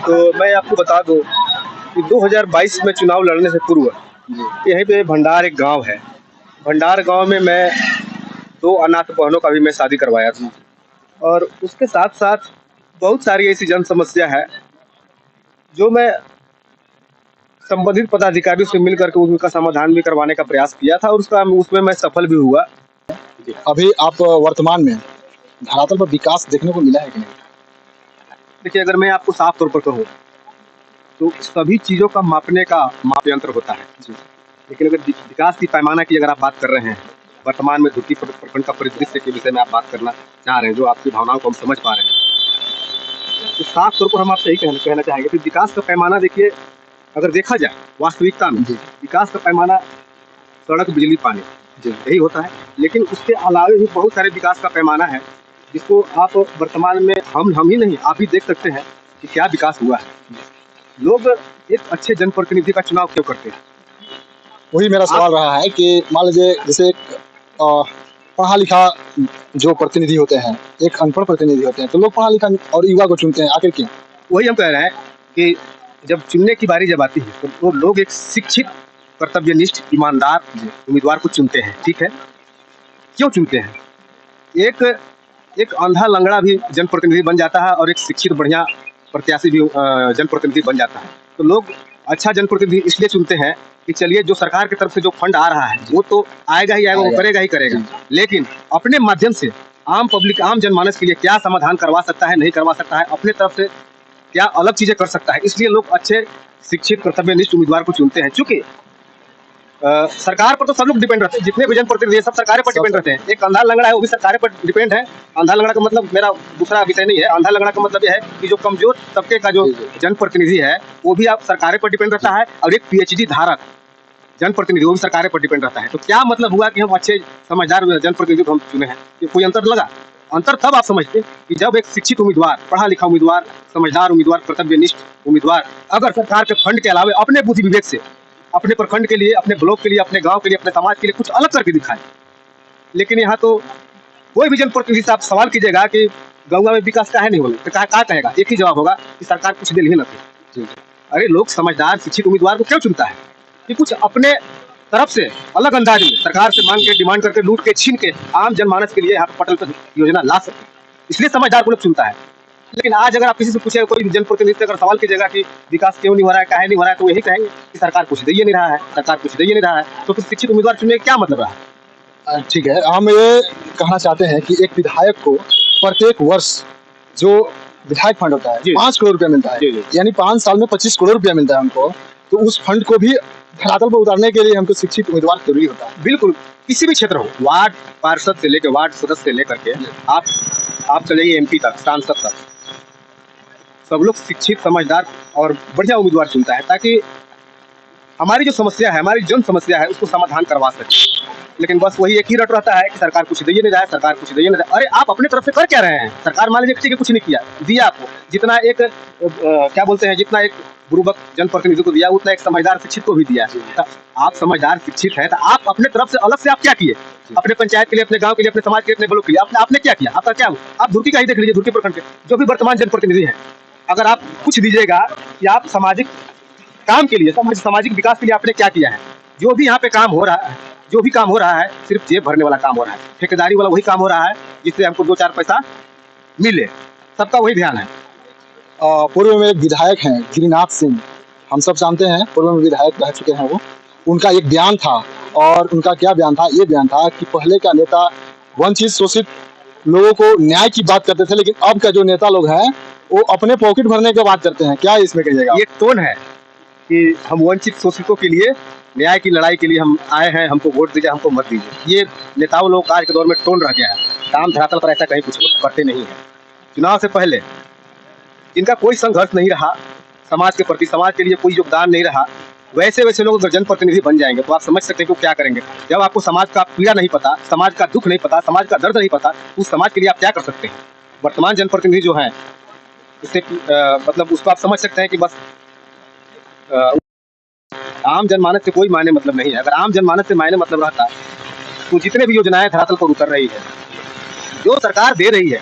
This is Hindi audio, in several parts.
तो मैं आपको बता दूं कि 2022 में चुनाव लड़ने से पूर्व यहीं पे भंडार एक गांव है। भंडार गांव में मैं 2 अनाथ बहनों का भी मैं शादी करवाया था और उसके साथ-साथ बहुत सारी ऐसी जन समस्या है जो मैं संबंधित पदाधिकारियों से मिल कर के उनका समाधान भी करवाने का प्रयास किया था और उसमें मैं सफल भी हुआ। अभी आप वर्तमान में धरातल पर विकास देखने को मिला है कि नहीं? देखिए, अगर मैं आपको साफ तौर पर कहूँ तो सभी चीज़ों का मापने का माप यंत्र होता है। लेकिन अगर विकास की पैमाना की अगर आप बात कर रहे हैं, वर्तमान में धुर्ती प्रखंड का परिदृश्य के विषय में आप बात करना चाह रहे हैं, जो आपकी भावनाओं को हम समझ पा रहे हैं, तो साफ तौर पर हम आपसे यही कहना चाहेंगे कि विकास का पैमाना देखिए, अगर देखा जाए वास्तविकता में विकास का पैमाना सड़क, बिजली, पानी यही होता है। लेकिन उसके अलावा भी बहुत सारे विकास का पैमाना है जिसको आप वर्तमान में हम ही नहीं, आप भी देख सकते हैं कि क्या विकास हुआ है। लोग एक अच्छे जनप्रतिनिधि का चुनाव क्यों करते हैं? वही मेरा सवाल रहा है कि मान लीजिए जैसे एक पढ़ा लिखा जो प्रतिनिधि होते हैं, एक अनपढ़ प्रतिनिधि होते हैं, तो लोग पढ़ा लिखा और युवा को चुनते हैं, आखिर क्यों? वही हम कह रहे हैं कि जब चुनने की बारी जब आती है तो वो लोग एक शिक्षित, कर्तव्यनिष्ठ, ईमानदार उम्मीदवार को चुनते हैं। ठीक है, क्यों चुनते हैं? एक अंधा लंगड़ा भी जनप्रतिनिधि बन जाता है और एक शिक्षित बढ़िया प्रत्याशी भी जनप्रतिनिधि बन जाता है। तो लोग अच्छा जनप्रतिनिधि इसलिए चुनते हैं कि चलिए, जो सरकार की तरफ से जो फंड आ रहा है वो तो आएगा ही आएगा, वो करेगा ही करेगा, लेकिन अपने माध्यम से आम पब्लिक, आम जनमानस के लिए क्या समाधान करवा सकता है, नहीं करवा सकता है, अपने तरफ से क्या अलग चीजें कर सकता है, इसलिए लोग अच्छे शिक्षित, कर्तव्यनिष्ठ उम्मीदवार को चुनते हैं। चूंकि सरकार पर तो सब लोग डिपेंड रहते हैं, जितने भी जनप्रतिनिधि सब सरकार पर डिपेंड रहते हैं। एक अंधा लंगड़ा है वो भी सरकार पर डिपेंड है। अंधा लंगड़ा का मतलब, मेरा दूसरा विषय नहीं है, अंधा लंगड़ा का मतलब यह है कि जो कमजोर तबके का जो जनप्रतिनिधि है वो भी आप सरकार पर डिपेंड रहता है, और एक PhD धारक जनप्रतिनिधि वो भी सरकार पर डिपेंड रहता है। तो क्या मतलब हुआ कि हम अच्छे समझदार जनप्रतिनिधि को हम चुने हैं? ये कोई अंतर लगा? अंतर तब आप समझते कि जब एक शिक्षित उम्मीदवार, पढ़ा लिखा उम्मीदवार, समझदार उम्मीदवार, कर्तव्यनिष्ठ उम्मीदवार अगर सरकार के फंड के अलावा अपने बुद्धि विवेक से अपने प्रखंड के लिए, अपने ब्लॉक के लिए, अपने गांव के लिए, अपने समाज के लिए कुछ अलग करके दिखाए। लेकिन यहाँ तो कोई भी जनप्रतिनिधि से आप सवाल कीजिएगा कि गंगा में विकास काहे नहीं हो रहा, तो क्या कहेगा? एक ही जवाब होगा कि सरकार कुछ दिल ही न थी। अरे, लोग समझदार शिक्षित उम्मीदवार को क्यों चुनता है? कि कुछ अपने तरफ से अलग अंदाज में सरकार से मांग के, डिमांड करके, लूट के, छीन के आम जनमानस के लिए यहाँ पटल पर योजना ला सके, इसलिए समझदार को लोग चुनता है। लेकिन आज अगर आप किसी से पूछे, कोई जनप्रतिनिधि से अगर सवाल कीजिएगा कि विकास क्यों नहीं हो रहा है, काहे नहीं हो रहा है, तो यही कहेंगे कि सरकार कुछ दे ही नहीं रहा है, सरकार कुछ दे ही नहीं रहा है। तो फिर शिक्षित उम्मीदवार चुनने का क्या मतलब रहा? ठीक है, हम ये कहना चाहते हैं कि एक विधायक को प्रत्येक वर्ष जो विधायक फंड होता है 5 करोड़ रुपया मिलता है, यानी 5 साल में 25 करोड़ रुपया मिलता है हमको। तो उस फंड को भी धरातल पर उतारने के लिए हमको शिक्षित उम्मीदवार जरूरी होता है। बिल्कुल, किसी भी क्षेत्र हो, वार्ड पार्षद से लेकर वार्ड सदस्य से लेकर के आप चलिए MP तक, सांसद तक, सब लोग शिक्षित, समझदार और बढ़िया उम्मीदवार चुनता है ताकि हमारी जो समस्या है, हमारी जन समस्या है, उसको समाधान करवा सके। लेकिन बस वही एक ही रट रहता है कि सरकार कुछ दे ही नहीं रहा है, सरकार कुछ दे ही नहीं रहा है। अरे, आप अपने तरफ से कर क्या रहे हैं? सरकार मान लीजिए कुछ नहीं किया, दिया आपको जितना एक क्या बोलते हैं, जितना एक बुर्बक जनप्रतिनिधि को दिया उतना एक समझदार शिक्षित को भी दिया। तो आप समझदार शिक्षित है तो आप अपने तरफ से अलग से आप क्या किए? अपने पंचायत के लिए, अपने गांव के लिए, अपने समाज के लिए, अपने ब्लॉक के लिए आपने क्या किया? आपका क्या हुआ? आप धुर्ती का ही देख लीजिए, धुर्ती प्रखंड के जो भी वर्तमान जनप्रतिनिधि है, अगर आप कुछ दीजिएगा कि आप सामाजिक काम के लिए, सामाजिक विकास के लिए आपने क्या किया है? जो भी यहाँ पे काम हो रहा है, जो भी काम हो रहा है, सिर्फ जेब भरने वाला काम हो रहा है, ठेकेदारी वाला वही काम हो रहा है जिससे हमको 2-4 पैसा मिले, सबका वही ध्यान है। पूर्व में एक विधायक हैं गिरिनाथ सिंह, हम सब जानते हैं, पूर्व में विधायक रह चुके हैं वो। उनका एक बयान था, और उनका क्या बयान था? ये बयान था कि पहले का नेता वंचित, शोषित लोगों को न्याय की बात करते थे, लेकिन अब का जो नेता लोग हैं वो अपने पॉकेट भरने की बात करते हैं। क्या इसमें कहिएगा? ये टोन है कि हम वंचित शोषितों के लिए, न्याय की लड़ाई के लिए हम आए हैं, हमको वोट दीजिए, हमको मत दीजिए। ये नेताओं लोग आज के दौर में टोन रह गया है। काम धरातल पर ऐसा कहीं कुछ करते नहीं है। चुनाव से पहले जिनका कोई संघर्ष नहीं रहा समाज के प्रति, समाज के लिए कोई योगदान नहीं रहा, वैसे लोग अगर जनप्रतिनिधि बन जाएंगे तो आप समझ सकते हैं कि वो क्या करेंगे। जब आपको समाज का पीड़ा नहीं पता, समाज का दुख नहीं पता, समाज का दर्द नहीं पता, उस समाज के लिए आप क्या कर सकते हैं? वर्तमान जनप्रतिनिधि जो हैं उससे मतलब उसको आप समझ सकते हैं कि बस आम जनमानस से कोई मायने मतलब नहीं है। अगर आम जनमानस से मायने मतलब रहता तो जितने भी योजनाएं धरातल पर उतर रही है, जो सरकार दे रही है,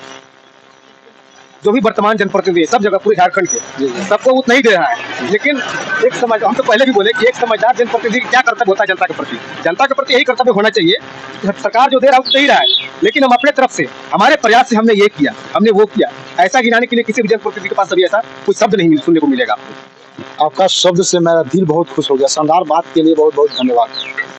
जो भी वर्तमान जनप्रतिनिधि है सब जगह पूरे झारखंड के जी, जी। सबको उतना ही दे रहा है। लेकिन एक समझ हम तो पहले भी बोले कि एक समझदार जनप्रतिनिधि का क्या कर्तव्य होता है जनता के प्रति। जनता के प्रति यही कर्तव्य होना चाहिए कि सरकार जो दे रहा है वो दे ही रहा है, लेकिन हम अपने तरफ से हमारे प्रयास से हमने ये किया, हमने वो किया, ऐसा गिनाने के लिए किसी भी जनप्रतिनिधि के पास अभी ऐसा कोई शब्द नहीं सुनने को मिलेगा आपको। आपका शब्द से मेरा दिल बहुत खुश हो गया। शानदार बात के लिए बहुत बहुत धन्यवाद।